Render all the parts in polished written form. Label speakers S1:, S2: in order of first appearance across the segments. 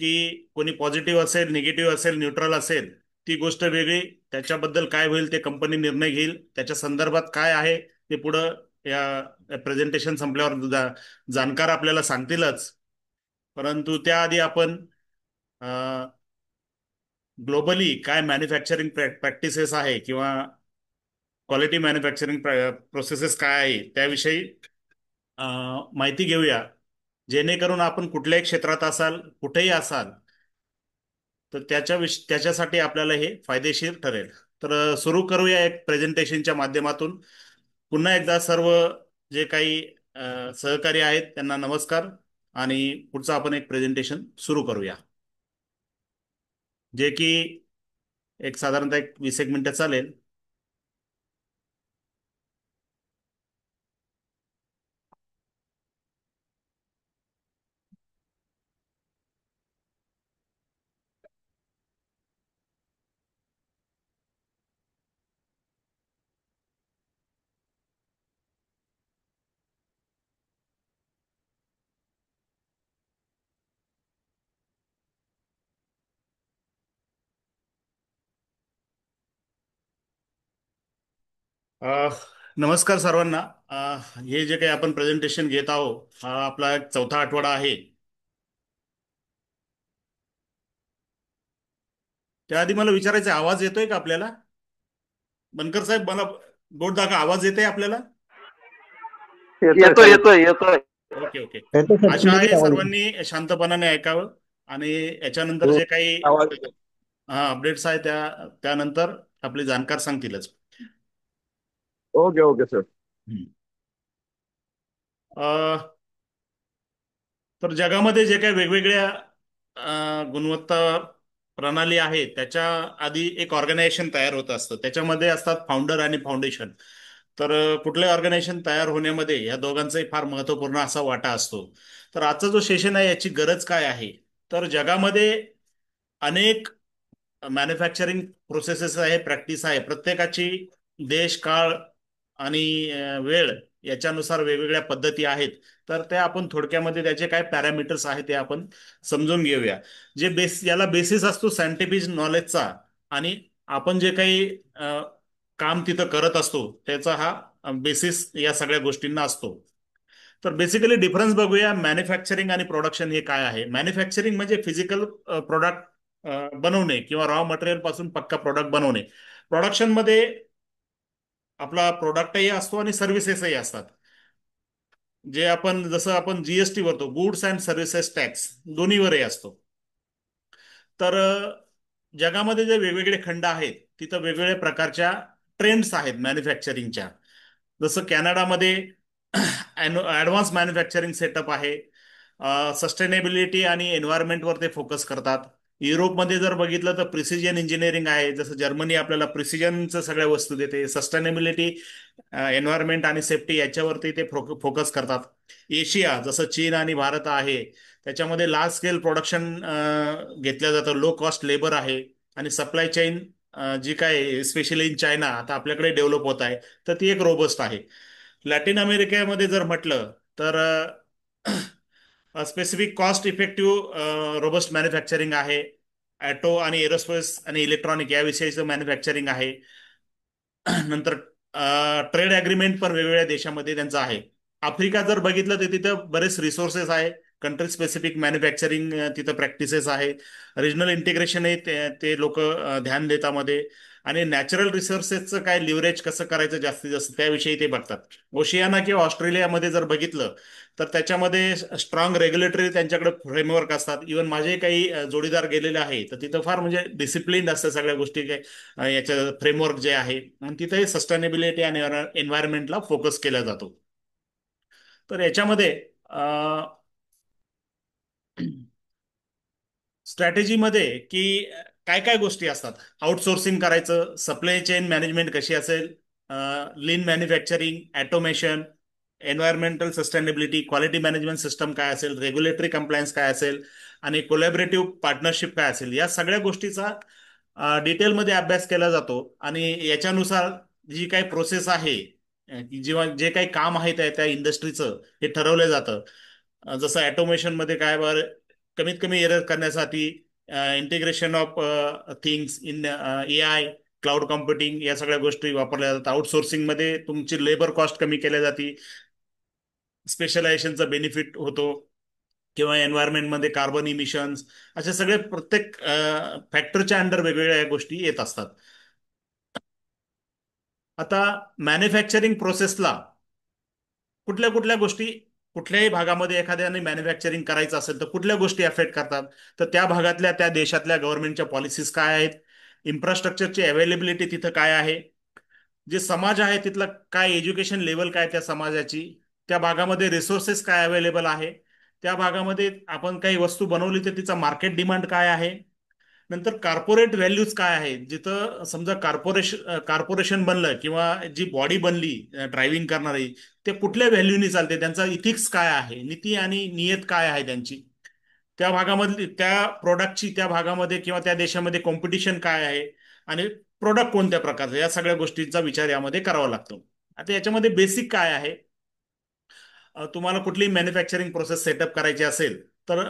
S1: की कोणी पॉझिटिव्ह असेल, निगेटिव्ह असेल, न्यूट्रल असेल, ती गोष्ट वेगळी. त्याच्याबद्दल काय होईल ते कंपनी निर्णय घेईल. त्याच्या संदर्भात काय आहे ते पुढं या प्रेझेंटेशन संपल्यावर जाणकार आपल्याला सांगतीलच. परंतु त्याआधी आपण ग्लोबली काय मॅन्युफॅक्चरिंग प्रॅक्टिसेस आहे किंवा क्वालिटी मॅन्युफॅक्चरिंग प्रोसेसेस काय आहे त्याविषयी माहिती घेऊया. जेणेकरून आपण कुठल्याही क्षेत्रात असाल, कुठेही असाल, तर त्याच्यासाठी आपल्याला हे फायदेशीर ठरेल. तर सुरू करूया एक प्रेझेंटेशनच्या माध्यमातून. पुन्हा एकदा सर्व जे काही सहकारी आहेत त्यांना नमस्कार. आणि पुढचं आपण एक प्रेझेंटेशन सुरू करूया, जे की एक साधारणतः एक 20 एक मिनिटं चालेल. अ, नमस्कार सर्वांना. अ, हे जे काही आपण प्रेझेंटेशन घेत आहोत, हा आपला एक चौथा आठवडा आहे. त्याआधी मला विचारायचा, आवाज येतोय का आपल्याला? बनकर साहेब, मला बोट दाखवा, आवाज येते आपल्याला?
S2: येतोय
S3: येतोय
S2: साहेब.
S3: येतोय येतोय.
S1: Okay okay.
S2: येतो सर,
S1: आशा
S2: क्लिअर
S1: आहे
S2: आवाज येतो.
S1: सर्वांनी शांतपणाने ऐकावं. आणि याच्यानंतर
S2: हो,
S1: जे काही
S2: आवाज येतो.
S1: अपडेट्स आहे त्यानंतर आपले जाणकार सांगतीलच.
S2: Okay okay sir.
S1: हम्म. अ, तर जगामध्ये जे काही वेगवेगळ्या गुणवत्ता प्रणाली आहेत, त्याच्या आधी एक ऑर्गनायझेशन तयार होत असतं. त्याच्यामध्ये असतात फाउंडर आणि फाउंडेशन. तर कुठले ऑर्गनायझेशन तयार होण्यामध्ये या दोघांचाही फार महत्त्वपूर्ण असा वाटा असतो. तर आजचा जो सेशन आहे याची गरज काय आहे? तर जगामध्ये अनेक मॅन्युफॅक्चरिंग प्रोसेसेस आहे, प्रॅक्टिस आहे. प्रत्येकाची देश, काळ आणि वेळ याच्यानुसार वेगवेगळ्या पद्धती आहेत. तर त्या आपण थोडक्यामध्ये त्याचे काय पॅरामीटर्स आहेत ते आपण समजून घेऊया. याला बेसिस असतो सायंटिफिक नॉलेजचा. आणि आपण जे काही काम तिथं करत असतो त्याचा हा बेसिस या सगळ्या गोष्टींना असतो. तर बेसिकली डिफरन्स बघूया, मॅन्युफॅक्चरिंग आणि प्रोडक्शन हे काय आहे. मॅन्युफॅक्चरिंग म्हणजे फिजिकल प्रोडक्ट बनवणे किंवा रॉ मटेरियल पासून पक्का प्रोडक्ट बनवणे. प्रोडक्शन मध्ये आपला प्रोडक्टही असतो आणि सर्व्हिसेसही असतात. जे आपण जसं आपण जीएसटी भरतो, गुड्स अँड सर्व्हिसेस टॅक्स, दोन्हीवरही असतो. तर जगामध्ये जे वेगवेगळे खंड आहेत तिथं वेगवेगळ्या प्रकारच्या ट्रेंड्स आहेत मॅन्युफॅक्चरिंगच्या. जसं कॅनडामध्ये ऍडव्हान्स मॅन्युफॅक्चरिंग सेटअप आहे. सस्टेनेबिलिटी आणि एन्व्हायरमेंटवर ते फोकस करतात. युरोपमध्ये जर बघितलं तर प्रिसिजन इंजिनिअरिंग आहे. जसं जर्मनी आपल्याला प्रिसिजनचं सगळ्या वस्तू देते. सस्टेनेबिलिटी, एन्व्हायरमेंट आणि सेफ्टी याच्यावरती ते फोकस करतात. एशिया जसं चीन आणि भारत आहे, त्याच्यामध्ये लार्ज स्केल प्रोडक्शन घेतलं जातं. लो कॉस्ट लेबर आहे. आणि सप्लाय चेन जी काय स्पेशली इन चायना आता आपल्याकडे डेव्हलप होत आहे, तर ती एक रोबस्ट आहे. लॅटिन अमेरिकेमध्ये जर म्हटलं तर specific cost effective robust manufacturing आहे. ॲटो आणि एरोस्पेस आणि इलेक्ट्रॉनिक याविषयीचं मॅन्युफॅक्चरिंग आहे. नंतर ट्रेड अग्रीमेंट पण वेगवेगळ्या देशामध्ये त्यांचं आहे. आफ्रिका जर बघितलं तर तिथं बरेच रिसोर्सेस आहे. कंट्री स्पेसिफिक मॅन्युफॅक्चरिंग तिथं प्रॅक्टिसेस आहे. रिजनल इंटिग्रेशन ते लोक ध्यान देतात मध्ये. आणि नॅचरल रिसोर्सेसचं काय लिव्हरेज कसं करायचं जास्तीत जास्त त्याविषयी ते बघतात. ओशियाना किंवा ऑस्ट्रेलियामध्ये जर बघितलं तर त्याच्यामध्ये स्ट्रॉंग रेग्युलेटरी त्यांच्याकडे फ्रेमवर्क असतात. इव्हन माझे काही जोडीदार गेलेले आहे तर तिथं फार म्हणजे डिसिप्लिन असतं सगळ्या गोष्टी. काय याच्या फ्रेमवर्क जे आहे, आणि तिथे सस्टेनेबिलिटी आणि एन्व्हायरमेंटला फोकस केला जातो. तर याच्यामध्ये स्ट्रॅटेजीमध्ये की काय काय गोष्टी असतात. आउटसोर्सिंग करायचं, सप्लाय चेन मॅनेजमेंट कशी असेल, lean manufacturing, automation, environmental sustainability, quality management system काय असेल, रेग्युलेटरी कंप्लायन्स काय असेल, आणि कोलॅबरेटिव्ह पार्टनरशिप काय असेल, या सगळ्या गोष्टीचा डिटेलमध्ये अभ्यास केला जातो. आणि याच्यानुसार जी काही प्रोसेस आहे, जेव्हा जे काही काम आहे त्या त्या इंडस्ट्रीचं हे ठरवलं जातं. जसं ऑटोमेशन मध्ये काय बरं, कमीत कमी एरर करण्यासाठी integration of things in AI, cloud computing या सगळ्या गोष्टी वापरल्या जातात. आउटसोर्सिंगमध्ये तुमची लेबर कॉस्ट कमी केल्या जाते, स्पेशलायझेशनचा बेनिफिट होतो, किंवा एन्व्हायरमेंटमध्ये कार्बन इमिशन्स, अशा सगळे प्रत्येक फॅक्टरच्या अंडर वेगवेगळ्या गोष्टी येत असतात. आता मॅन्युफॅक्चरिंग प्रोसेसला कुठल्या कुठल्या गोष्टी, कुठल्याही भागामध्ये एखाद्याने मॅन्युफॅक्चरिंग करायचं असेल तर कुठल्या गोष्टी अफेक्ट करतात, तर त्या भागातल्या त्या देशातल्या गव्हर्नमेंटच्या पॉलिसीज काय आहेत, इन्फ्रास्ट्रक्चरची अवेलेबिलिटी तिथं काय आहे, जे समाज आहे तिथलं काय एज्युकेशन लेवल काय त्या समाजाची, त्या भागामध्ये रिसोर्सेस काय अवेलेबल आहे, त्या भागामध्ये आपण काही वस्तू बनवली तर तिचा मार्केट डिमांड काय आहे. नंतर कॉर्पोरेट व्हॅल्यूज काय आहेत, जिथं समजा कॉर्पोरेशन बनलं किंवा जी बॉडी बनली ड्रायव्हिंग करणारी, ते कुठल्या व्हॅल्यूनी चालते, त्यांचा इथिक्स काय आहे, नीती आणि नियत काय आहे त्यांची, त्या भागामधली त्या प्रोडक्टची त्या भागामध्ये किंवा त्या देशामध्ये कॉम्पिटिशन काय आहे, आणि प्रोडक्ट कोणत्या प्रकारचा, या सगळ्या गोष्टींचा विचार यामध्ये करावा लागतो. आता याच्यामध्ये बेसिक काय आहे, तुम्हाला कुठली मॅन्युफॅक्चरिंग प्रोसेस सेटअप करायची असेल तर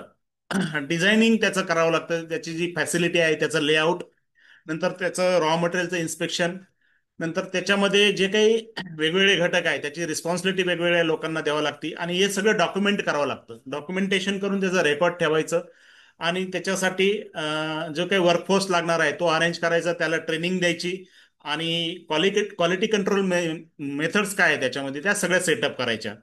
S1: डिझायनिंग त्याचं करावं लागतं, त्याची जी फॅसिलिटी आहे त्याचं लेआउट, नंतर त्याचं रॉ मटेरियलचं इन्स्पेक्शन, नंतर त्याच्यामध्ये जे काही वेगवेगळे घटक आहे त्याची रिस्पॉन्सिबिलिटी वेगवेगळ्या लोकांना द्यावं लागते, आणि हे सगळं डॉक्युमेंट करावं लागतं. डॉक्युमेंटेशन करून त्याचा रेकॉर्ड ठेवायचं, आणि त्याच्यासाठी जो काही वर्कफोर्स लागणार आहे तो अरेंज करायचा, त्याला ट्रेनिंग द्यायची, आणि क्वालिटी क्वालिटी कंट्रोल मेथड्स काय आहे त्याच्यामध्ये त्या सगळ्या सेटअप करायच्या.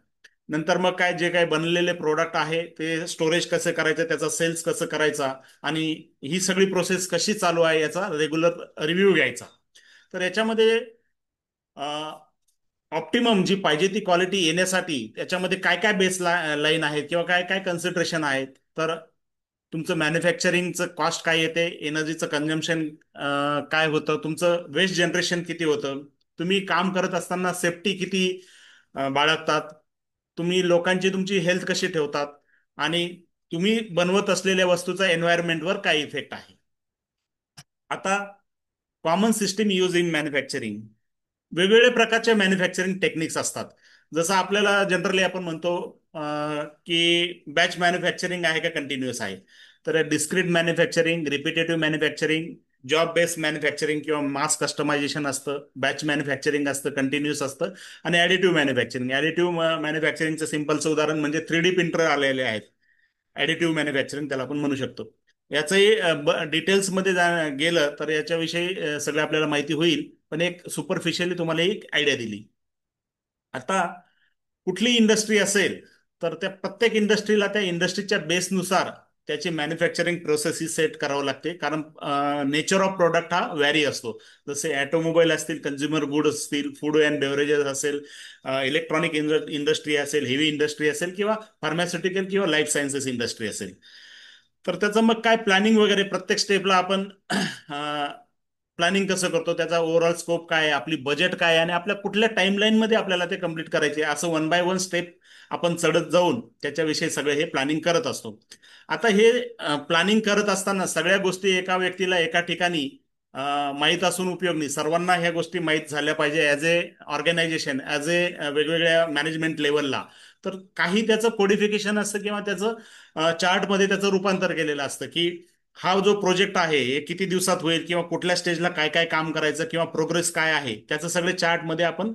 S1: नंतर मग काय जे काय बनलेले प्रोडक्ट आहे ते स्टोरेज कसं करायचं, त्याचा सेल्स कसं करायचा, आणि ही सगळी प्रोसेस कशी चालू आहे याचा रेग्युलर रिव्ह्यू घ्यायचा. तर याच्यामध्ये ऑप्टिमम जी पाहिजे ती क्वालिटी येण्यासाठी त्याच्यामध्ये काय काय बेस लाईन आहेत किंवा काय काय कन्सिडरेशन आहेत, तर तुमचं मॅन्युफॅक्चरिंगचं कॉस्ट काय येते, एनर्जीचं कन्झम्पशन काय होतं, तुमचं वेस्ट जनरेशन किती होतं, तुम्ही काम करत असताना सेफ्टी किती बाळगतात, तुम्ही लोकांची तुमची हेल्थ कशी ठेवतात, आणि तुम्ही बनवत असलेल्या वस्तूचा एन्व्हायरमेंटवर काय इफेक्ट आहे. आता common system use in manufacturing, वेगवेगळ्या प्रकारच्या मॅन्युफॅक्चरिंग टेक्निक्स असतात. जसं आपल्याला जनरली आपण म्हणतो की बॅच मॅन्युफॅक्चरिंग आहे का कंटिन्युअस आहे, तर discrete manufacturing, repetitive manufacturing, job based manufacturing किंवा मास कस्टमायझेशन असतं, बॅच मॅन्युफॅक्चरिंग असतं, कंटिन्युअस असतं, आणि ॲडिटिव्ह मॅन्युफॅक्चरिंग. ॲडिटिव्ह मॅन्युफॅक्चरिंगचं सिम्पलचं उदाहरण म्हणजे 3D प्रिंटर आलेले आहेत, ॲडिटिव्ह मॅन्युफॅक्चरिंग त्याला आपण म्हणू शकतो. याचंही डिटेल्समध्ये गेलं तर याच्याविषयी सगळं आपल्याला माहिती होईल, पण एक सुपरफिशियली तुम्हाला एक आयडिया दिली. आता कुठली इंडस्ट्री असेल तर त्या प्रत्येक इंडस्ट्रीला त्या इंडस्ट्रीच्या बेसनुसार त्याची मॅन्युफॅक्चरिंग प्रोसेस ही सेट करावं लागते, कारण नेचर ऑफ प्रोडक्ट हा व्हॅरी असतो. जसे ऑटोमोबाईल असतील, कन्झ्युमर गुड असतील, फूड अँड बेव्हरेजेस असेल, इलेक्ट्रॉनिक इंडस्ट्री असेल, हेवी इंडस्ट्री असेल, किंवा फार्मास्युटिकल किंवा लाईफ सायन्सेस इंडस्ट्री असेल, तर त्याचं मग काय प्लॅनिंग वगैरे प्रत्येक स्टेपला आपण प्लॅनिंग कसं करतो, त्याचा ओव्हरऑल स्कोप काय आहे, आपली बजेट काय आहे, आणि आपल्या कुठल्या टाइमलाईन मध्ये आपल्याला ते कम्प्लीट करायचे, असं वन बाय वन स्टेप आपण चढत जाऊन त्याच्याविषयी सगळे हे प्लॅनिंग करत असतो. आता हे प्लॅनिंग करत असताना सगळ्या गोष्टी एका व्यक्तीला एका ठिकाणी माहीत असून उपयोग नाही, सर्वांना ह्या गोष्टी माहीत झाल्या पाहिजे ॲज ए ऑर्गनायझेशन, ॲज ए वेगवेगळ्या मॅनेजमेंट लेवलला. तर काही त्याचं कोडिफिकेशन असतं किंवा त्याचं चार्टमध्ये त्याचं रूपांतर केलेलं असतं, की हा जो प्रोजेक्ट आहे हे किती दिवसात होईल, किंवा कुठल्या स्टेजला काय काय काम करायचं, किंवा प्रोग्रेस काय आहे, त्याचं सगळे चार्टमध्ये आपण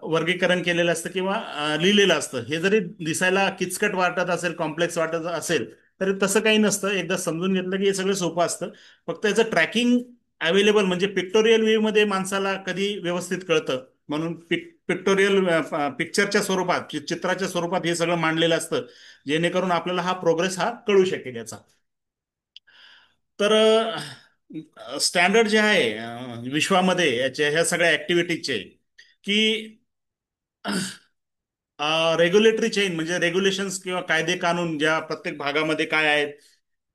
S1: वर्गीकरण केलेलं असतं किंवा लिहिलेलं असतं. हे जरी दिसायला किचकट वाटत असेल, कॉम्प्लेक्स वाटत असेल, तरी तसं काही नसतं. एकदा समजून घेतलं की हे सगळं सोपं असतं. फक्त याचं ट्रॅकिंग अवेलेबल म्हणजे पिक्टोरियल व्ह्यू मध्ये माणसाला कधी व्यवस्थित कळतं, म्हणून पिक्टोरियल पिक्चरच्या स्वरूपात, चित्राच्या स्वरूपात हे सगळं मांडलेलं असतं, जेणेकरून आपल्याला हा प्रोग्रेस हा कळू शकेल याचा. तर स्टँडर्ड जे आहे विश्वामध्ये याच्या ह्या सगळ्या ऍक्टिव्हिटीजचे, की रेग्युलेटरी चेन म्हणजे रेग्युलेशन्स किंवा कायदे कानून ज्या प्रत्येक भागामध्ये काय आहेत,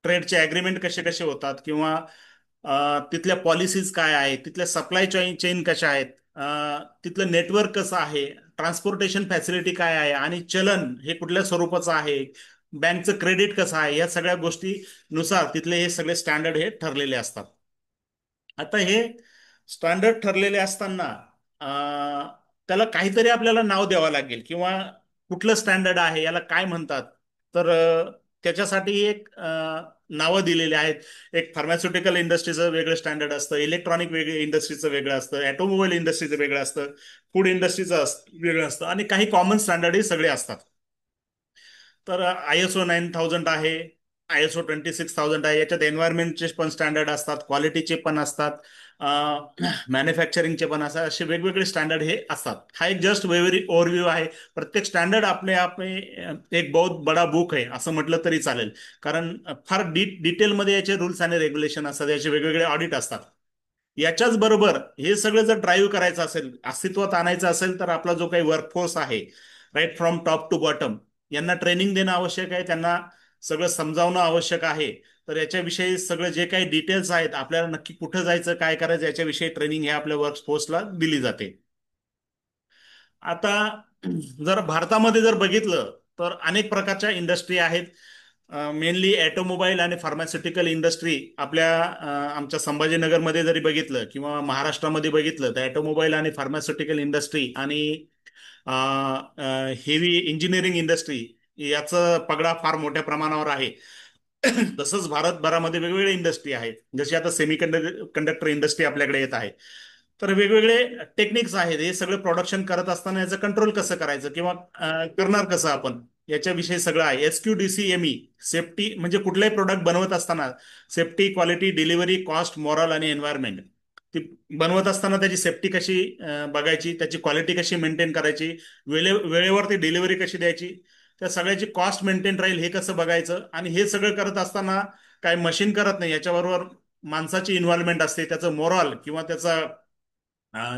S1: ट्रेडचे अग्रीमेंट कसे कसे होतात, किंवा तिथल्या पॉलिसीज काय आहेत, तिथल्या सप्लाय चेन चेन कशा आहेत, तिथलं नेटवर्क कसं आहे, ट्रान्सपोर्टेशन फॅसिलिटी काय आहे, आणि चलन हे कुठल्या स्वरूपाचं आहे, बँकचं क्रेडिट कसं आहे, या सगळ्या गोष्टी नुसार तिथले हे सगळे स्टँडर्ड हे ठरलेले असतात. आता हे स्टँडर्ड ठरलेले असताना त्याला काहीतरी आपल्याला नाव द्यावं लागेल, किंवा कुठलं स्टँडर्ड आहे याला काय म्हणतात, तर त्याच्यासाठी एक नावं दिलेली आहेत. एक फार्मास्युटिकल इंडस्ट्रीचं वेगळं स्टँडर्ड असतं, इलेक्ट्रॉनिक वेगळं इंडस्ट्रीचं वेगळं असतं, ऑटोमोबाईल इंडस्ट्रीचं वेगळं असतं, फूड इंडस्ट्रीचं वेगळं असतं, आणि काही कॉमन स्टँडर्डही सगळे असतात. तर ISO 9000 आहे, ISO 26000 आहे. याच्यात एन्व्हायरमेंटचे पण स्टँडर्ड असतात, क्वालिटीचे पण असतात, मॅन्युफॅक्चरिंगचे पण असतात, असे वेगवेगळे स्टँडर्ड हे असतात. हा एक जस्ट वेरी ओव्हरव्ह्यू आहे. प्रत्येक स्टँडर्ड आपले आपले एक बहुत बडा बुक आहे असं म्हटलं तरी चालेल. कारण फार डिटेलमध्ये याचे रूल्स आणि रेग्युलेशन असतात, याचे वेगवेगळे ऑडिट असतात. याच्याच बरोबर हे सगळं जर ड्राईव्ह करायचं असेल, अस्तित्वात आणायचं असेल, तर आपला जो काही वर्कफोर्स आहे, right from top to bottom, यांना ट्रेनिंग देणं आवश्यक आहे, त्यांना सगळं समजावणं आवश्यक आहे. तर याच्याविषयी सगळं जे काही डिटेल्स आहेत, आपल्याला नक्की कुठं जायचं, काय करायचं, याच्याविषयी ट्रेनिंग हे आपल्या वर्कफोर्सला दिली जाते. आता जर भारतामध्ये जर बघितलं तर अनेक प्रकारच्या इंडस्ट्री आहेत. मेनली ऑटोमोबाईल आणि फार्मास्युटिकल इंडस्ट्री आपल्या आमच्या संभाजीनगरमध्ये जरी बघितलं किंवा महाराष्ट्रामध्ये बघितलं, तर ऑटोमोबाईल आणि फार्मास्युटिकल इंडस्ट्री आणि हेवी इंजिनिअरिंग इंडस्ट्री याचं पगडा फार मोठ्या प्रमाणावर आहे. तसंच भारतभरामध्ये वेगवेगळे इंडस्ट्री आहेत, जशी आता सेमी कंडक्टर इंडस्ट्री आपल्याकडे येत आहे. तर वेगवेगळे टेक्निक्स आहेत. हे सगळं प्रोडक्शन करत असताना याचं कंट्रोल कसं करायचं, किंवा करणार कसं आपण, याच्याविषयी सगळं आहे. SQDCME, सेफ्टी म्हणजे कुठलाही प्रोडक्ट बनवत असताना safety, quality, delivery, cost, moral आणि एन्व्हायरमेंट, ती बनवत असताना त्याची सेफ्टी कशी बघायची, त्याची क्वालिटी कशी मेंटेन करायची, वेळेवरती डिलिव्हरी कशी द्यायची, त्या सगळ्याची कॉस्ट मेंटेन राहील हे कसं बघायचं. आणि हे सगळं करत असताना काय मशीन करत नाही, याच्याबरोबर माणसाची इन्व्हॉल्वमेंट असते, त्याचं मोरल किंवा त्याचा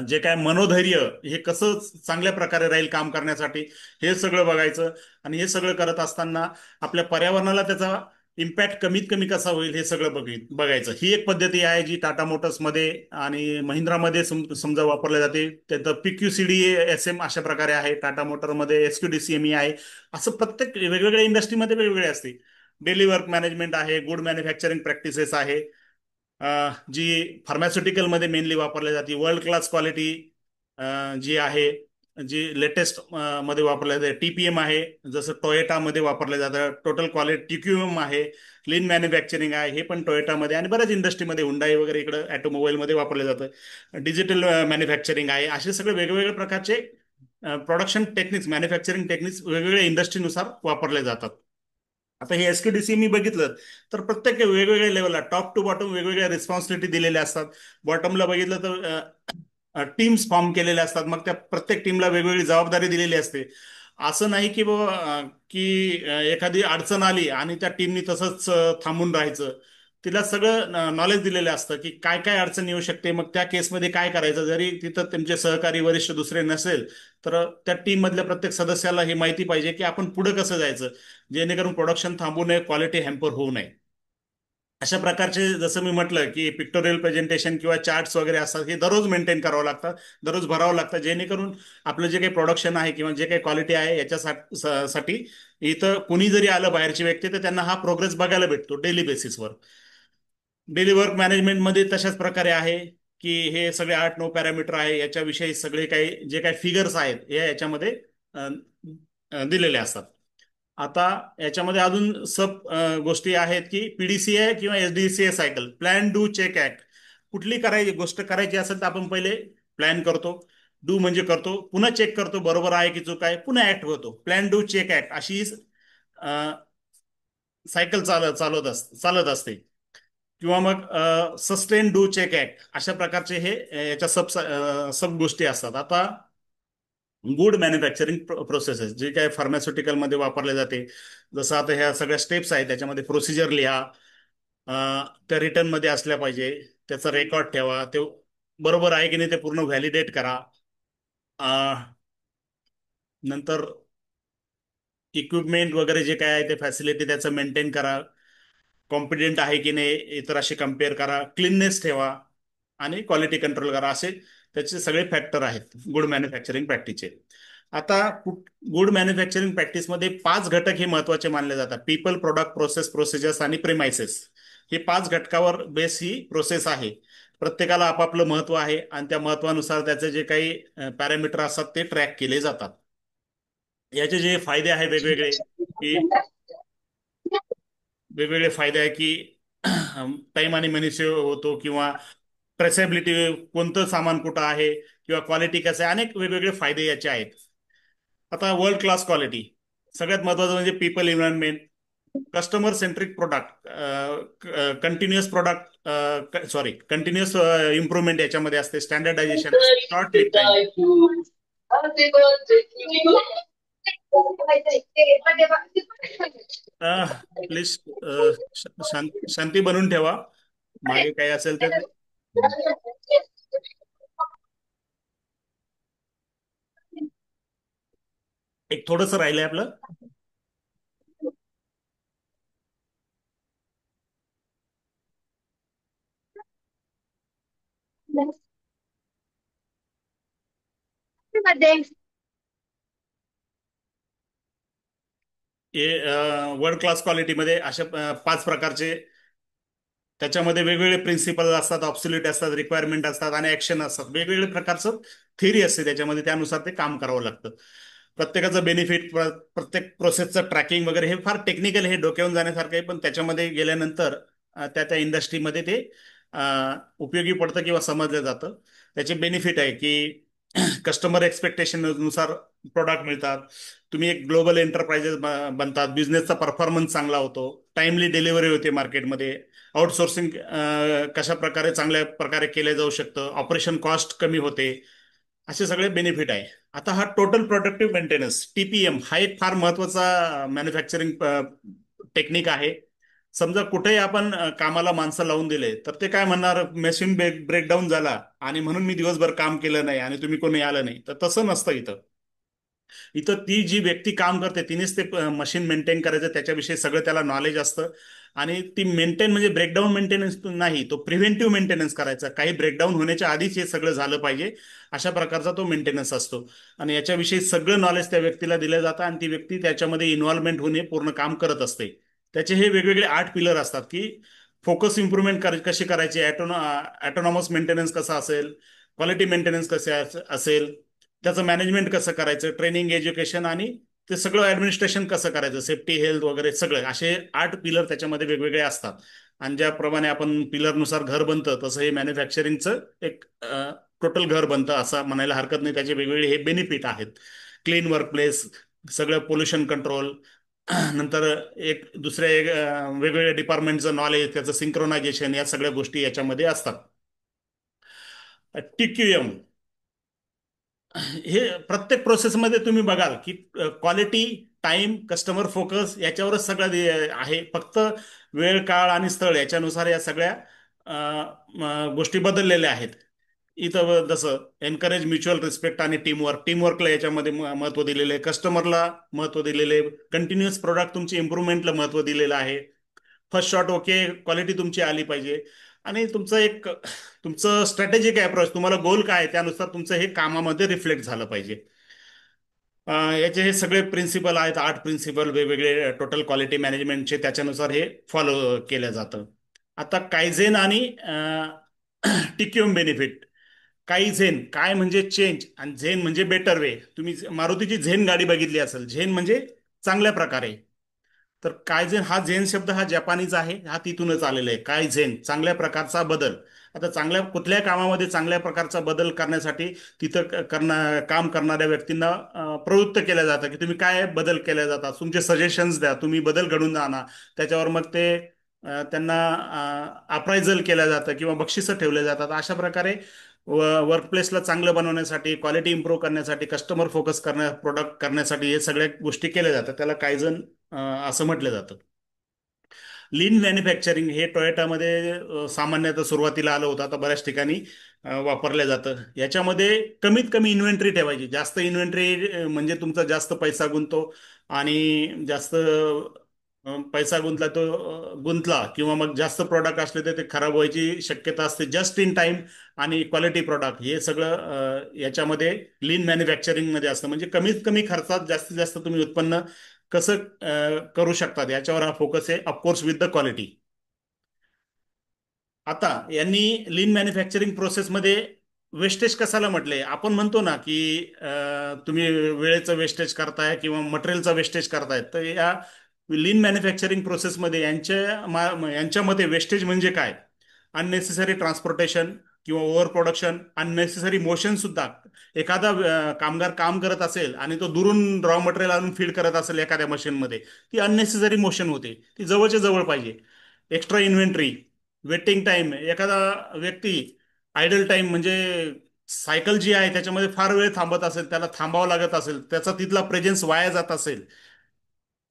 S1: जे काय मनोधैर्य हे कसं चांगल्या प्रकारे राहील काम करण्यासाठी, हे सगळं बघायचं. आणि हे सगळं करत असताना आपल्या पर्यावरणाला त्याचा इम्पॅक्ट कमीत कमी कसा होईल हे सगळं बघायचं. ही एक पद्धती आहे जी टाटा मोटर्समध्ये आणि महिंद्रामध्ये समजा वापरली जाते. त्यात PQCD SM अशा प्रकारे आहे, टाटा मोटरमध्ये SQDCME आहे. असं प्रत्येक वेगवेगळ्या इंडस्ट्रीमध्ये वेगवेगळे असते. डेली वर्क मॅनेजमेंट आहे, गुड मॅन्युफॅक्चरिंग प्रॅक्टिसेस आहे, जी फार्मास्युटिकलमध्ये मेनली वापरली जाते. वर्ल्ड क्लास क्वालिटी जी आहे, जी लेटेस्ट मध्ये वापरल्या जाते. TPM आहे, जसं टोयोटामध्ये वापरलं जातं. टोटल क्वालिटी TQM आहे. क्लीन मॅन्युफॅक्चरिंग आहे, हे पण टोयोटामध्ये आणि बऱ्याच इंडस्ट्रीमध्ये, हुंडाई वगैरे इकडे ऑटोमोबाईलमध्ये वापरलं जातं. डिजिटल मॅन्युफॅक्चरिंग आहे. असे सगळे वेगवेगळे प्रकारचे प्रोडक्शन टेक्निक्स, मॅन्युफॅक्चरिंग टेक्निक्स वेगवेगळ्या इंडस्ट्रीनुसार वापरले जातात. आता हे SQDC मी बघितलं तर प्रत्येक वेगवेगळ्या लेवलला टॉप टू बॉटम वेगवेगळ्या रिस्पॉन्सिबिलिटी दिलेल्या असतात. बॉटमला बघितलं तर टीम्स फॉर्म केलेले असतात, मग त्या प्रत्येक टीमला वेगवेगळी जबाबदारी दिलेली असते. असं नाही की बाबा एखादी अडचण आली आणि त्या टीमनी तसंच थांबून राहायचं. तिला सगळं नॉलेज दिलेलं असतं की काय काय अडचण येऊ शकते, मग त्या केसमध्ये काय करायचं. जरी तिथं तुमचे सहकारी वरिष्ठ दुसरे नसेल, तर त्या टीम मधल्या प्रत्येक सदस्याला हे माहिती पाहिजे की आपण पुढे कसं जायचं, जेणेकरून प्रोडक्शन थांबू नये, क्वालिटी हॅम्पर होऊ नये. अशा प्रकारचे जसं मी म्हटलं की पिक्टोरियल प्रेझेंटेशन किंवा चार्ट्स वगैरे असतात, हे दररोज मेंटेन करावं लागतात, दररोज भरावं लागतं, जेणेकरून आपलं जे काही प्रोडक्शन आहे किंवा जे काही क्वालिटी आहे याच्यासाठी इथं कुणी जरी आलं बाहेरची व्यक्ती, तर त्यांना हा प्रोग्रेस बघायला भेटतो डेली बेसिसवर. डेली वर्क मॅनेजमेंटमध्ये तशाच प्रकारे आहे की हे सगळे 8-9 पॅरामीटर आहे, याच्याविषयी सगळे काही जे काही फिगर्स आहेत हे याच्यामध्ये अ, दिलेले असतात. आता याच्यामध्ये अजून सब गोष्टी आहेत की PDCA किंवा SDCA cycle, plan do check act. कुठली करायची गोष्ट करायची असेल तर आपण पहिले प्लॅन करतो, डू म्हणजे करतो, पुन्हा चेक करतो बरोबर आहे की चूक आहे, पुन्हा ऍक्ट होतो. प्लॅन डू चेक ऍक्ट अशी सायकल चालत असते. किंवा मग सस्टेन डू चेक ऍक्ट अशा प्रकारचे हे याच्या सब गोष्टी असतात. आता गुड मॅन्युफॅक्चरिंग प्रोसेसेस जे काय फार्मास्युटिकलमध्ये वापरले जाते, जसं आता ह्या सगळ्या स्टेप्स आहेत, त्याच्यामध्ये प्रोसिजर लिहा, त्या रिटर्न मध्ये असल्या पाहिजे, त्याचा रेकॉर्ड ठेवा, ते बरोबर आहे की नाही ते पूर्ण व्हॅलिडेट करा. नंतर इक्विपमेंट वगैरे जे काय आहे ते फॅसिलिटी त्याचं मेंटेन करा, कॉम्पिटंट आहे की नाही इतरांशी कम्पेअर करा, क्लीननेस ठेवा आणि क्वालिटी कंट्रोल करा. असे त्याचे सगळे फॅक्टर आहेत गुड मॅन्युफॅक्चरिंग प्रॅक्टिसचे. आता गुड मॅन्युफॅक्चरिंग प्रॅक्टिसमध्ये 5 घटक हे महत्वाचे मानले जातात: पीपल, प्रोडक्ट, प्रोसेस, प्रोसिजर्स आणि प्रिमायसेस. हे 5 घटकावर बेस ही प्रोसेस आहे. प्रत्येकाला आपापलं महत्व आहे आणि त्या महत्वानुसार त्याचे जे काही पॅरामीटर असतात ते ट्रॅक केले जातात. याचे जे फायदे आहेत वेगवेगळे की वेगवेगळे फायदे आहे की टाइम आणि मनी सेव्ह होतो, किंवा ट्रेसेबिलिटी, कोणतं सामान कुठं आहे, किंवा क्वालिटी कसं आहे, अनेक वेगवेगळे फायदे याचे आहेत. आता वर्ल्ड क्लास क्वालिटी, सगळ्यात महत्वाचं म्हणजे people environment, customer centric product, continuous product, sorry continuous improvement याच्यामध्ये असते, स्टँडर्डायझेशन असते, शॉर्ट लीड टाइम. प्लीज शांती बनवून ठेवा, मागे काही असेल तर एक थोडंसं राहिलंय आपलं. हे वर्ल्ड क्लास क्वालिटीमध्ये अशा पाच प्रकारचे, त्याच्यामध्ये वेगवेगळे प्रिन्सिपल असतात, ऑब्सोल्यूट असतात, रिक्वायरमेंट असतात आणि ऍक्शन असतात, वेगवेगळे प्रकारचं थिअरी असते त्याच्यामध्ये, त्यानुसार ते काम करावं लागतं. प्रत्येकाचं बेनिफिट, प्रत्येक प्रोसेसचं ट्रॅकिंग वगैरे हे फार टेक्निकल, हे डोक्यावरून जाण्यासारखं आहे, पण त्याच्यामध्ये गेल्यानंतर त्या त्या इंडस्ट्रीमध्ये ते उपयोगी पडतं किंवा समजलं जातं. त्याचे बेनिफिट आहे की कस्टमर एक्सपेक्टेशन नुसार प्रोडक्ट मिळतात, तुम्ही एक ग्लोबल एंटरप्राइजेस बनतात, बिझनेसचा परफॉर्मन्स चांगला होतो, टाइमली डिलिव्हरी होते मार्केटमध्ये, आउटसोर्सिंग कशा प्रकारे चांगल्या प्रकारे केले जाऊ शकतं, ऑपरेशन कॉस्ट कमी होते, असे सगळे बेनिफिट आहे. आता हा टोटल प्रोडक्टिव्ह मेंटेनन्स, टीपीएम, हा एक फार महत्वाचा मॅन्युफॅक्चरिंग टेक्निक आहे. समजा कुठेही आपण कामाला माणसं लावून दिले, तर ते काय म्हणणार, मशीन ब्रेकडाऊन झाला आणि म्हणून मी दिवसभर काम केलं नाही आणि तुम्ही कोणी आलं नाही, तर तसं नसतं इथं. इथं ती जी व्यक्ती काम करते तिनेच ते मशीन मेंटेन करायचं, त्याच्याविषयी सगळं त्याला नॉलेज असतं. आणि ती मेंटेन म्हणजे ब्रेकडाऊन मेंटेनन्स नाही, तो प्रिव्हेंटिव्ह मेंटेनन्स करायचा, काही ब्रेकडाऊन होण्याच्या आधीच हे सगळं झालं पाहिजे, अशा प्रकारचा तो मेंटेनन्स असतो. आणि याच्याविषयी सगळं नॉलेज त्या व्यक्तीला दिलं जातं आणि ती व्यक्ती त्याच्यामध्ये इन्व्हॉल्वमेंट होऊन हे पूर्ण काम करत असते. त्याचे हे वेगवेगळे 8 पिलर असतात की फोकस इम्प्रुव्हमेंट कशी करायची, ॲटोनॉमस मेंटेनन्स कसा असेल, क्वालिटी मेंटेनन्स कसे असेल, त्याचं मॅनेजमेंट कसं करायचं, ट्रेनिंग, एज्युकेशन, आणि ते सगळं ऍडमिनिस्ट्रेशन कसं करायचं, सेफ्टी, हेल्थ वगैरे सगळं, असे 8 पिलर त्याच्यामध्ये वेगवेगळे असतात. आणि ज्याप्रमाणे आपण पिलरनुसार घर बनतं, तसं हे मॅन्युफॅक्चरिंगचं एक टोटल घर बनतं असं म्हणायला हरकत नाही. त्याचे वेगवेगळे हे बेनिफिट आहेत. क्लीन वर्कप्लेस, सगळं पोल्युशन कंट्रोल, नंतर एक दुसऱ्या एक वेगवेगळ्या डिपार्टमेंटचं नॉलेज, त्याचं सिंक्रोनायझेशन, या सगळ्या गोष्टी याच्यामध्ये असतात. टीक्यूएम, हे प्रत्येक प्रोसेसमध्ये तुम्ही बघाल की क्वालिटी, टाइम, कस्टमर फोकस याच्यावरच सगळं आहे. फक्त वेळ, काळ आणि स्थळ याच्यानुसार या सगळ्या गोष्टी बदललेल्या आहेत. इथं जसं एनकरेज म्युच्युअल रिस्पेक्ट आणि टीमवर्क, टीमवर्कला याच्यामध्ये महत्व दिलेलं आहे, कस्टमरला महत्व दिलेलं आहे, कंटिन्युअस प्रोडक्ट तुमची इम्प्रुव्हमेंटला महत्व दिलेलं आहे, फर्स्ट शॉट ओके, क्वालिटी तुमची आली पाहिजे. आणि तुमचं स्ट्रॅटेजिक अप्रोच, तुम्हाला गोल काय आहे, त्यानुसार तुमचं हे कामामध्ये रिफ्लेक्ट झालं पाहिजे. याचे हे सगळे प्रिन्सिपल आहेत, 8 प्रिन्सिपल वेगवेगळे टोटल क्वालिटी मॅनेजमेंटचे, त्याच्यानुसार हे फॉलो केलं जातं. आता कायझेन आणि टिक्युम बेनिफिट. काईझेन काय म्हणजे चेंज, आणि झेन म्हणजे बेटर वे. तुम्ही मारुतीची झेन गाडी बघितली असेल, झेन म्हणजे चांगल्या प्रकारे. तर कायझेन हा झेन शब्द हा जपानीच आहे, हा तिथूनच आलेला आहे. कायझेन चांगल्या प्रकारचा बदल. आता चांगल्या कुठल्या कामामध्ये चांगल्या प्रकारचा बदल करण्यासाठी तिथं काम करणाऱ्या व्यक्तींना प्रवृत्त केलं जातं की तुम्ही काय बदल केले जातात, तुमचे सजेशन्स द्या, तुम्ही बदल घडून आणा. त्याच्यावर मग ते त्यांना अप्रायझल केलं जातं किंवा बक्षिसं ठेवले जातात. अशा प्रकारे वर्कप्लेसला चांगलं बनवण्यासाठी, क्वालिटी इम्प्रूव्ह करण्यासाठी, कस्टमर फोकस प्रोडक्ट करण्यासाठी हे सगळ्या गोष्टी केल्या जातात. त्याला कायझन असं म्हटलं जातं. लीन मॅन्युफॅक्चरिंग हे टोयोटामध्ये सामान्यतः सुरुवातीला आलं होतं, आता बऱ्याच ठिकाणी वापरलं जातं. याच्यामध्ये कमीत कमी इन्व्हेंटरी ठेवायची. जास्त इन्व्हेंटरी म्हणजे तुमचा जास्त पैसा गुंतो, आणि जास्त पैसा गुंतला तो गुंतला किंवा मग जास्त प्रोडक्ट असले तर ते खराब व्हायची शक्यता असते. जस्ट इन टाइम आणि क्वालिटी प्रोडक्ट हे सगळं याच्यामध्ये लीन मॅन्युफॅक्चरिंगमध्ये असतं. म्हणजे कमीत कमी खर्चात जास्तीत जास्त तुम्ही उत्पन्न कसं करू शकतात याच्यावर हा फोकस आहे, ऑफकोर्स विथ द क्वालिटी. आता यांनी लीन मॅन्युफॅक्चरिंग प्रोसेसमध्ये वेस्टेज कशाला म्हटलंय, आपण म्हणतो ना की तुम्ही वेळेचं वेस्टेज करताय किंवा मटेरियलचं वेस्टेज करताय, तर या लीन मॅन्युफॅक्चरिंग प्रोसेसमध्ये यांच्यामध्ये वेस्टेज म्हणजे काय? अननेसेसरी ट्रान्सपोर्टेशन किंवा ओव्हर प्रोडक्शन, अननेसेसरी मोशन सुद्धा. एखादा कामगार काम करत असेल आणि तो दुरून रॉ मटेरियल आणून फीड करत असेल एखाद्या मशीनमध्ये, ती अननेसेसरी मोशन होते. ती जवळच्या जवळ पाहिजे. एक्स्ट्रा इन्व्हेंटरी, वेटिंग टाइम, एखादा व्यक्ती आयडल टाइम म्हणजे सायकल जी आहे त्याच्यामध्ये फार वेळ थांबत असेल, त्याला थांबावं लागत असेल, त्याचा तिथला प्रेझेन्स वाया जात असेल,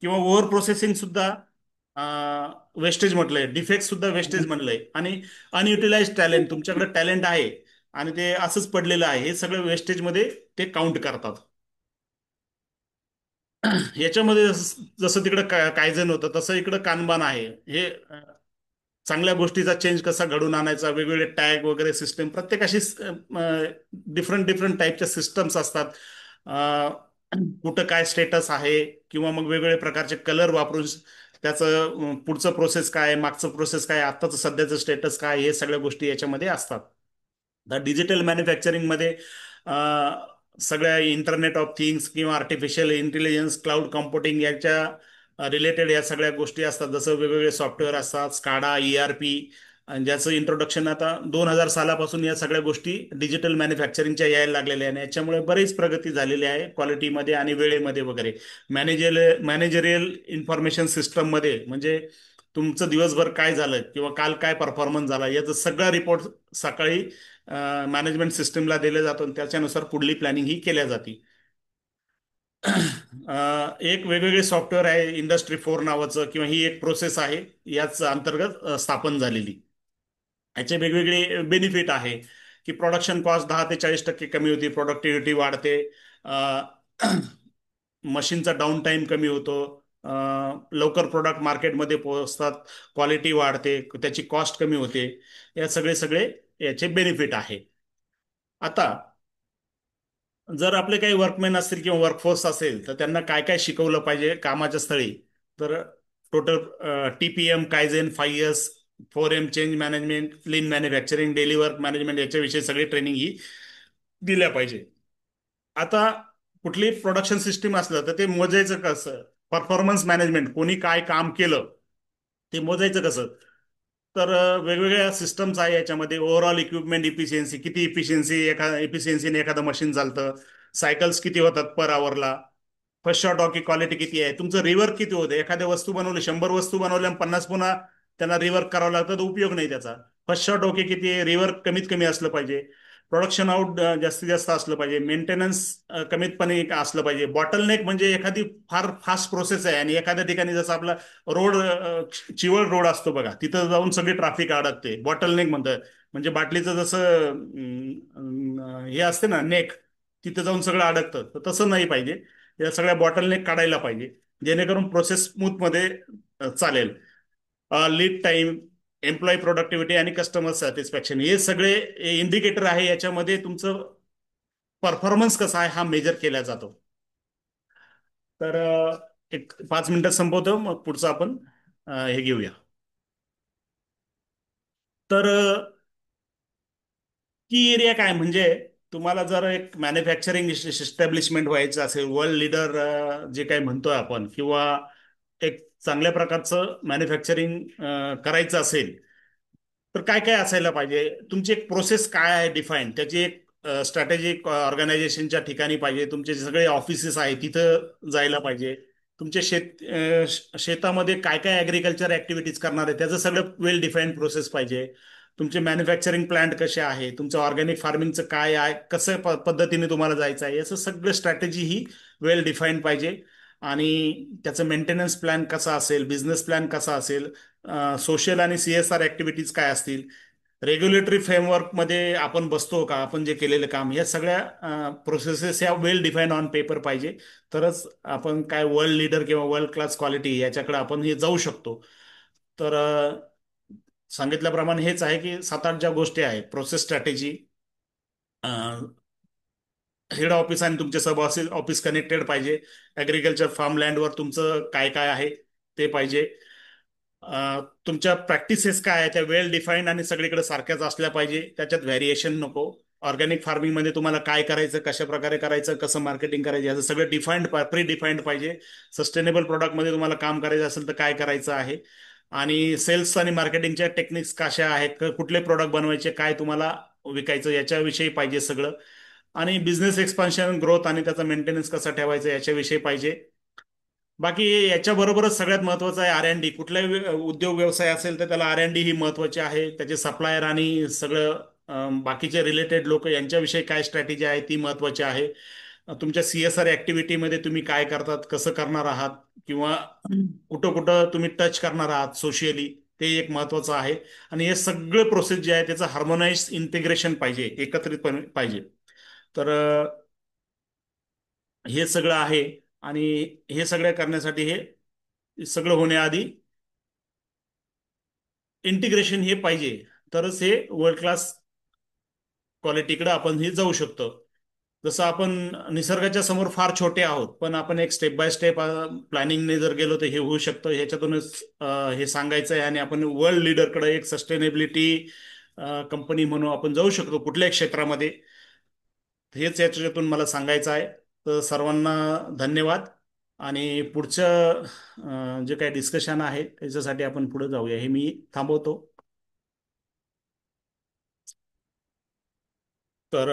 S1: किंवा ओव्हर प्रोसेसिंग सुद्धा वेस्टेज म्हटलंय, डिफेक्ट सुद्धा वेस्टेज म्हणलंय. आणि अनयुटिलाइज टॅलेंट, तुमच्याकडे टॅलेंट आहे आणि ते असंच पडलेलं आहे, हे सगळं वेस्टेजमध्ये ते काउंट करतात. याच्यामध्ये जसं तिकडं कायझन होतं तसं इकडं कानबान आहे. हे चांगल्या गोष्टीचा चेंज कसा घडून आणायचा, वेगवेगळे टॅग वगैरे सिस्टम, प्रत्येकाशी डिफरंट डिफरंट टाईपच्या सिस्टम्स असतात. अं, कुठं काय स्टेटस आहे, किंवा मग वेगवेगळे प्रकारचे कलर वापरून त्याचं पुढचं प्रोसेस काय, मागचं प्रोसेस काय, आत्ताचं सध्याचं स्टेटस काय, हे सगळ्या गोष्टी याच्यामध्ये असतात. तर डिजिटल मॅन्युफॅक्चरिंगमध्ये सगळ्या इंटरनेट ऑफ थिंग्स किंवा आर्टिफिशियल इंटेलिजन्स, क्लाउड कॉम्प्युटिंग याच्या रिलेटेड या सगळ्या गोष्टी असतात. जसं वेगवेगळे सॉफ्टवेअर असतात, स्काडा, ERP, आणि ज्याचं इंट्रोडक्शन आता 2000 सालापासून या सगळ्या गोष्टी डिजिटल मॅन्युफॅक्चरिंगच्या यायला लागलेल्या आहे. आणि याच्यामुळे बरीच प्रगती झालेली आहे क्वालिटीमध्ये आणि वेळेमध्ये वगैरे. मॅनेजरियल इन्फॉर्मेशन सिस्टममध्ये म्हणजे तुमचं दिवसभर काय झालं किंवा काल काय परफॉर्मन्स झाला याचा सगळा रिपोर्ट सकाळी मॅनेजमेंट सिस्टमला दिले जातो आणि त्याच्यानुसार पुढली प्लॅनिंग ही केल्या जाते. एक वेगवेगळे सॉफ्टवेअर आहे इंडस्ट्री 4 नावाचं, किंवा ही एक प्रोसेस आहे याच अंतर्गत स्थापन झालेली. याचे वेगवेगळे बेनिफिट आहे की प्रोडक्शन कॉस्ट 10 ते 40% कमी होती, प्रोडक्टिव्हिटी वाढते, मशीनचा डाऊन टाइम कमी होतो, लवकर प्रोडक्ट मार्केटमध्ये पोहोचतात, क्वालिटी वाढते, त्याची कॉस्ट कमी होते. या सगळे सगळे याचे बेनिफिट आहे. आता जर आपले काही वर्कमेन असतील किंवा वर्कफोर्स असेल तर त्यांना काय काय शिकवलं पाहिजे कामाच्या स्थळी. तर total TPM, kaizen, 5S, 4M, change management, lean manufacturing, daily work management याच्याविषयी सगळी ट्रेनिंग ही दिल्या पाहिजे. आता कुठली प्रोडक्शन सिस्टीम असलं तर ते मोजायचं कसं? परफॉर्मन्स मॅनेजमेंट, कोणी काय काम केलं ते मोजायचं कसं? तर वेगवेगळ्या सिस्टम्स आहे याच्यामध्ये. ओव्हरऑल इक्विपमेंट इफिशियन्सी, किती इफिशियन्सीने एखादं मशीन चालतं, सायकल्स किती होतात पर आवरला, फर्स्ट शॉट ऑफ क्वालिटी किती आहे, तुमचं रिवर्क किती होतं. एखाद्या वस्तू बनवली, 100 वस्तू बनवल्या आणि 50 पुन्हा त्यांना रिवर्क करावं लागतं, तर उपयोग नाही त्याचा. फर्स्ट शॉट ओके किती आहे, रिवर्क कमीत कमी असलं पाहिजे, प्रोडक्शन आउट जास्तीत जास्त असलं पाहिजे, मेंटेनन्स कमीतपणे असलं पाहिजे. बॉटल नेक म्हणजे एखादी फार फास्ट प्रोसेस आहे आणि एखाद्या ठिकाणी जसं आपला रोड, चिवळ रोड असतो बघा, तिथं जाऊन सगळी ट्रॅफिक अडकते, बॉटल नेक म्हणतात. म्हणजे बाटलीचं जसं हे असते ना नेक, तिथं जाऊन सगळं अडकतं, तर तसं नाही पाहिजे. या सगळ्या बॉटलनेक काढायला पाहिजे जेणेकरून प्रोसेस स्मूथ मध्ये चालेल. लीड टाइम, एम्प्लॉई प्रोडक्टिव्हिटी आणि कस्टमर सॅटिस्फॅक्शन, हे सगळे इंडिकेटर आहे. याच्यामध्ये तुमचं परफॉर्मन्स कसा आहे हा मेजर केला जातो. तर एक 5 मिनिटात संपवतो, मग पुढचं आपण हे घेऊया. तर की एरिया काय म्हणजे, तुम्हाला जर एक मॅन्युफॅक्चरिंग इस्टॅब्लिशमेंट व्हायचं असेल, वर्ल्ड लीडर जे काही म्हणतोय आपण, किंवा एक चांगल्या प्रकारचं मॅन्युफॅक्चरिंग करायचं असेल, तर काय काय असायला पाहिजे? तुमची एक प्रोसेस काय आहे डिफाईन, त्याची एक स्ट्रॅटेजिक ऑर्गनायझेशनच्या ठिकाणी पाहिजे. तुमचे सगळे ऑफिसेस आहे तिथं जायला पाहिजे. तुमचे शेतामध्ये काय काय ऍग्रिकल्चर ऍक्टिव्हिटीज करणार आहे त्याचं सगळं वेल डिफाईन्ड प्रोसेस पाहिजे. तुमचे मॅन्युफॅक्चरिंग प्लांट कसे आहे, तुमचं ऑर्गॅनिक फार्मिंगचं काय आहे, कसं पद्धतीने तुम्हाला जायचं आहे, याचं सगळं स्ट्रॅटेजी ही वेल डिफाईन्ड पाहिजे. आणि त्याचं मेंटेनन्स प्लॅन कसा असेल, बिझनेस प्लॅन कसा असेल, सोशल आणि CSR ऍक्टिव्हिटीज काय असतील, रेग्युलेटरी फ्रेमवर्कमध्ये आपण बसतो का, आपण जे केलेलं काम, या सगळ्या प्रोसेसेस या वेल डिफाईन ऑन पेपर पाहिजे. तरच आपण काय वर्ल्ड लीडर किंवा वर्ल्ड क्लास क्वालिटी याच्याकडे आपण हे जाऊ शकतो. तर सांगितल्याप्रमाणे हेच आहे की 7-8 ज्या गोष्टी आहेत, प्रोसेस स्ट्रॅटेजी, हेड ऑफिस आणि तुमचे सब ऑफिस कनेक्टेड पाहिजे, ऍग्रिकल्चर फार्म लँडवर तुमचं काय काय आहे ते पाहिजे, तुमच्या प्रॅक्टिसेस काय आहे त्या वेल डिफाईन्ड आणि सगळीकडे सारख्याच असल्या पाहिजे, त्याच्यात व्हेरिएशन नको. ऑर्गॅनिक फार्मिंगमध्ये तुम्हाला काय करायचं, कशा प्रकारे करायचं, कसं मार्केटिंग करायचं, याचं सगळं डिफाईंड, प्री डिफाईंड पाहिजे. सस्टेनेबल प्रोडक्टमध्ये तुम्हाला काम करायचं असेल तर काय करायचं आहे, आणि सेल्स आणि मार्केटिंगच्या टेक्निक्स कशा आहेत, कुठले प्रोडक्ट बनवायचे, काय तुम्हाला विकायचं याच्याविषयी पाहिजे सगळं. आणि बिझनेस एक्सपान्शन, ग्रोथ आणि त्याचा मेंटेनन्स कसा ठेवायचा याच्याविषयी पाहिजे. बाकी याच्याबरोबरच सगळ्यात महत्त्वाचं आहे R&D. कुठलाही उद्योग व्यवसाय असेल तर त्याला R&D ही महत्त्वाची आहे. त्याचे सप्लायर आणि सगळं बाकीचे रिलेटेड लोक यांच्याविषयी काय स्ट्रॅटेजी आहे ती महत्त्वाची आहे. तुमच्या CSR ॲक्टिव्हिटीमध्ये तुम्ही काय करतात, कसं करणार आहात, किंवा कुठं कुठं तुम्ही टच करणार आहात सोशियली, ते एक महत्त्वाचं आहे. आणि हे सगळे प्रोसेस जे आहे त्याचं हार्मोनाइज इंटिग्रेशन पाहिजे, एकत्रितपणे पाहिजे. तर हे सगळं आहे. आणि हे सगळं करण्यासाठी हे सगळं होण्याआधी इंटिग्रेशन हे पाहिजे, तरच हे वर्ल्ड क्लास क्वालिटीकडे आपण हे जाऊ शकतो. जसं आपण निसर्गाच्या समोर फार छोटे आहोत, पण आपण एक स्टेप बाय स्टेप प्लॅनिंगने जर गेलो तर हे होऊ शकतं. ह्याच्यातूनच हे सांगायचं आहे. आणि आपण वर्ल्ड लीडरकडे एक सस्टेनेबिलिटी कंपनी म्हणून आपण जाऊ शकतो कुठल्याही क्षेत्रामध्ये. हेच याच्यातून मला सांगायचं आहे. तर सर्वांना धन्यवाद. आणि पुढचं जे काही डिस्कशन आहे त्याच्यासाठी आपण पुढे जाऊया, हे मी थांबवतो. तर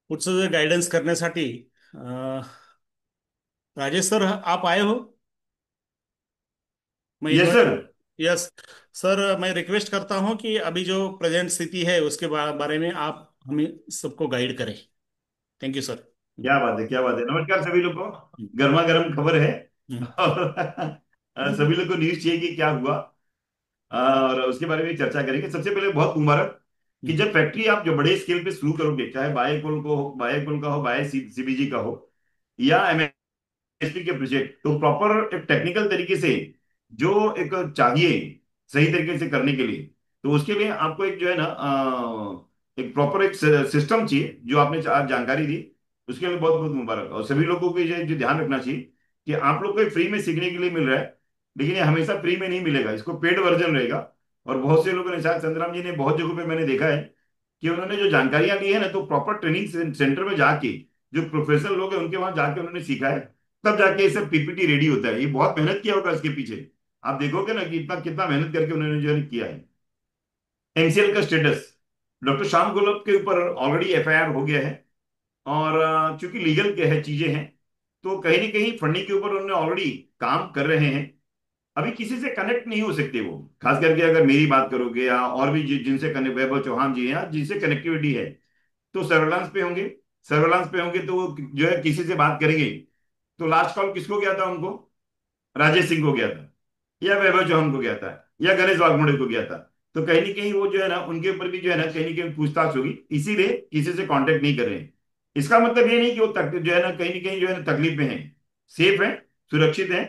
S1: पुढचं जे गायडन्स करण्यासाठी अ, राजेश सर आप आए हो? मैं
S2: yes
S1: invite.
S2: Sir.
S1: Yes sir, मैं रिक्वेस्ट करता हूं कि अभी जो प्रेजेंट स्थिति है उसके बारे में आप हमें सबको गाइड करें। Thank you sir.
S2: क्या बात है, क्या बात है। नमस्कार सभी लोग को।
S1: हम्म,
S2: गर्मा गर्म खबर है।
S1: हम्म,
S2: और सभी लोग को न्यूज चाहिए कि क्या हुआ, और उसके बारे में चर्चा करेंगे। सबसे पहले बहुत मुबारक कि
S1: हम्म,
S2: जब फैक्ट्री आप जो बड़े स्केल पे शुरू करोगे, चाहे बायोकोल का हो, बायो सीबीजी का हो, या एसपी के प्रोजेक्ट, तो प्रॉपर एक टेक्निकल तरीके से जो एक चाहिए सही तरीके से करने के लिए, तो उसके लिए आपको एक जो है ना एक प्रॉपर एक सिस्टम चाहिए, जो आपने आज जानकारी दी। उसके लिए बहुत बहुत मुबारक। और सभी लोगों को ये जो ध्यान रखना चाहिए कि आप लोग को फ्री में सीखने के लिए मिल रहा है, लेकिन ये हमेशा फ्री में नहीं मिलेगा, इसको पेड वर्जन रहेगा। और बहुत से लोगों ने, शायद चंद्रराम जी ने, बहुत जगहों पे मैंने देखा है कि उन्होंने जो जानकारियां ली है ना, तो प्रॉपर ट्रेनिंग सेंटर में जाके, जो प्रोफेशनल लोग हैं उनके वहां जाके उन्होंने सीखा है, तब जाके ये सब पीपीटी रेडी होता है। ये बहुत मेहनत किया होगा इसके पीछे। आप देखोगे ना कि इतना कितना मेहनत करके उन्होंने जो है किया है। एमसीएल का स्टेटस, डॉक्टर श्याम गुलाब के ऊपर ऑलरेडी एफआईआर हो गया है। और चूंकि लीगल के है चीजें हैं, तो कहीं ना कहीं फंडिंग के ऊपर उन्होंने ऑलरेडी काम कर रहे हैं। अभी किसी से कनेक्ट नहीं हो सकते वो, खास करके अगर मेरी बात करोगे या और भी जिनसे कनेक्ट, वैभव चौहान जी हैं जिनसे कनेक्टिविटी है, तो सर्वेलांस पे होंगे। सर्वेलांस पे होंगे तो वो जो है किसी से बात करेंगे, तो लास्ट कॉल किसको गया था उनको? राजेश सिंह को गया था, या वैभव चौहान को गया था, या गणेश वाघमोड़े को गया था। तो कहीं ना कहीं वो जो है ना, उनके ऊपर भी जो है ना कहीं ना कहीं पूछताछ होगी, इसीलिए किसी से कांटेक्ट नहीं कर रहे हैं। इसका मतलब ये नहीं कि वो जो है ना कहीं जो है ना तकलीफ में है। सेफ है, सुरक्षित है,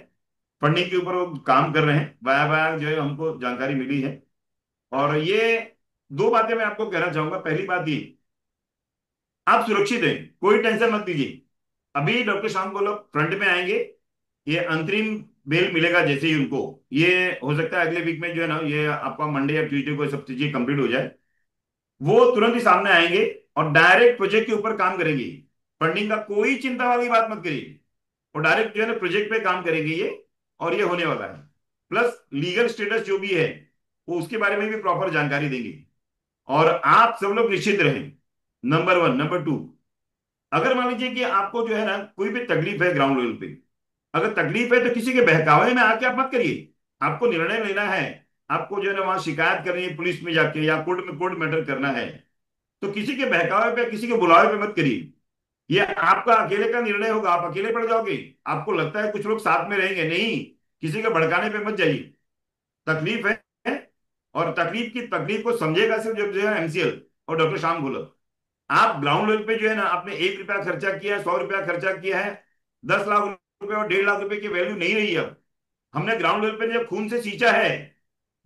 S2: फंडिंग के ऊपर वो काम कर रहे हैं। बाया बाया जो है हमको जानकारी मिली है। और ये दो बातें मैं आपको कहना चाहूंगा। पहली बात ये, आप सुरक्षित हैं, कोई टेंशन मत लीजिए। अभी डॉक्टर शाम को लोग फ्रंट में आएंगे। ये अंतरिम बेल मिलेगा जैसे ही उनको, ये हो सकता है अगले वीक में जो है ना, ये आपका मंडे या ट्यूसडे को सब चीजें कंप्लीट हो जाए, वो तुरंत ही सामने आएंगे और डायरेक्ट प्रोजेक्ट के ऊपर काम करेंगे। फंडिंग का कोई चिंता वाली बात मत करिए, और डायरेक्ट जो है ना प्रोजेक्ट पे काम करेंगे ये। और ये होने वाला है। प्लस लीगल स्टेटस जो भी है, वो उसके बारे में भी प्रॉपर जानकारी देंगे। और आप सब लोग निश्चित रहें। Number one. नंबर टू, अगर मान लीजिए कि आपको जो है ना कोई भी तकलीफ है ग्राउंड लेवल पे, अगर तकलीफ है तो किसी के बहकावे में आके आप मत करिए। आपको निर्णय लेना है, आपको जो है ना वहां शिकायत करनी है पुलिस में जाके, या कोर्ट मैटर करना है, तो किसी के बहकावे पे, किसी के बुलावे पे मत करिए। ये आपका अकेले का निर्णय होगा, आप अकेले पड़ जाओगे। आपको लगता है कुछ लोग साथ में रहेंगे, नहीं, किसी के भड़काने पे मत जाइए। तकलीफ है, और तकलीफ को समझेगा सिर्फ जब जो है एमसीएल और डॉक्टर श्याम गोलक। आप ग्राउंड लेवल पे जो है ना, आपने 1 रुपया खर्चा किया है, 100 रुपया खर्चा किया है, 10 लाख रुपए और 1.5 लाख रुपए की वैल्यू नहीं रही अब। हमने ग्राउंड लेवल पे जब खून से सींचा है,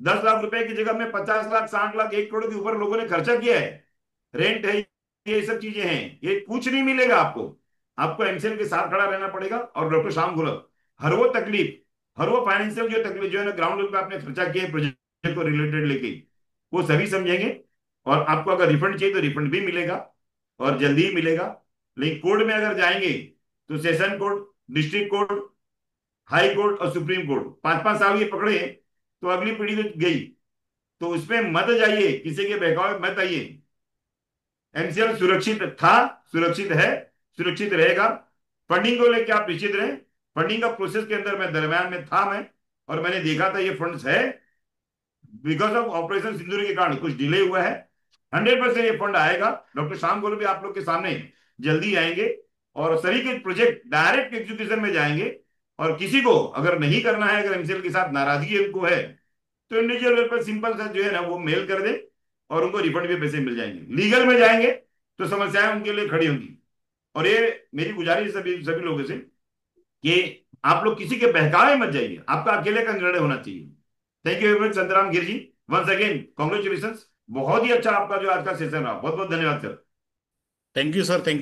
S2: 10 लाख रुपए की जगह में 50 लाख, 60 लाख, 1 करोड़ के ऊपर लोगों ने खर्चा किया है। रेंट है, ये सब चीजें हैं, ये कुछ नहीं मिलेगा आपको। आपको एमसीएल के साथ खड़ा रहना पड़ेगा, और डॉक्टर श्याम गोलक हर वो तकलीफ हर वो फाइनेंशियल जो तकलीफ जो है ना ग्राउंड लेवल पे आपने खर्चा किया प्रोजेक्ट को रिलेटेड लेके, वो सभी समझेंगे। और आपको अगर रिफंड चाहिए तो रिफंड भी मिलेगा, और जल्दी ही मिलेगा। लेकिन कोर्ट में अगर जाएंगे तो सेशन कोर्ट, डिस्ट्रिक्ट कोर्ट, हाई कोर्ट और सुप्रीम कोर्ट 5-5 साल ये पकड़े, तो अगली पीढ़ी तो गई। तो उसमें मत जाइए, किसी के बहकावे में मत आइए। एमसीएल सुरक्षित था, सुरक्षित है, सुरक्षित रहेगा। फंडिंग को लेकर आप निश्चित रहें। फंडिंग का प्रोसेस के अंदर मैं दरम्यान में था मैं, और मैंने देखा था ये फंड्स है। बिकॉज ऑफ ऑपरेशन सिंदूर के कारण कुछ डिले हुआ है। 100% ये फंड आएगा। डॉक्टर श्याम गोयल भी आप लोग के सामने जल्दी आएंगे, और सभी के प्रोजेक्ट डायरेक्ट एग्जीक्यूशन में जाएंगे। और किसी को अगर नहीं करना है, अगर एमसीएल के साथ नाराजगी उनको है, तो इंडिविजुअल लेवल पर सिंपल सा जो है ना वो मेल कर दे, और उनको रिफंड भी पैसे मिल जाएंगे। लीगल में जाएंगे तो समस्याएं उनके लिए खड़ी होंगी। और ये मेरी गुजारिश सभी सभी लोगों से कि आप लोग किसी के बहकावे मत जाइए, आपका अकेले का निर्णय होना चाहिए। Thank you very much Santram Gir ji. Once again congratulation. बहुत ही अच्छा आपका जो आज का सेशन रहा, बहुत बहुत धन्यवाद sir.
S1: Thank you sir, thank you.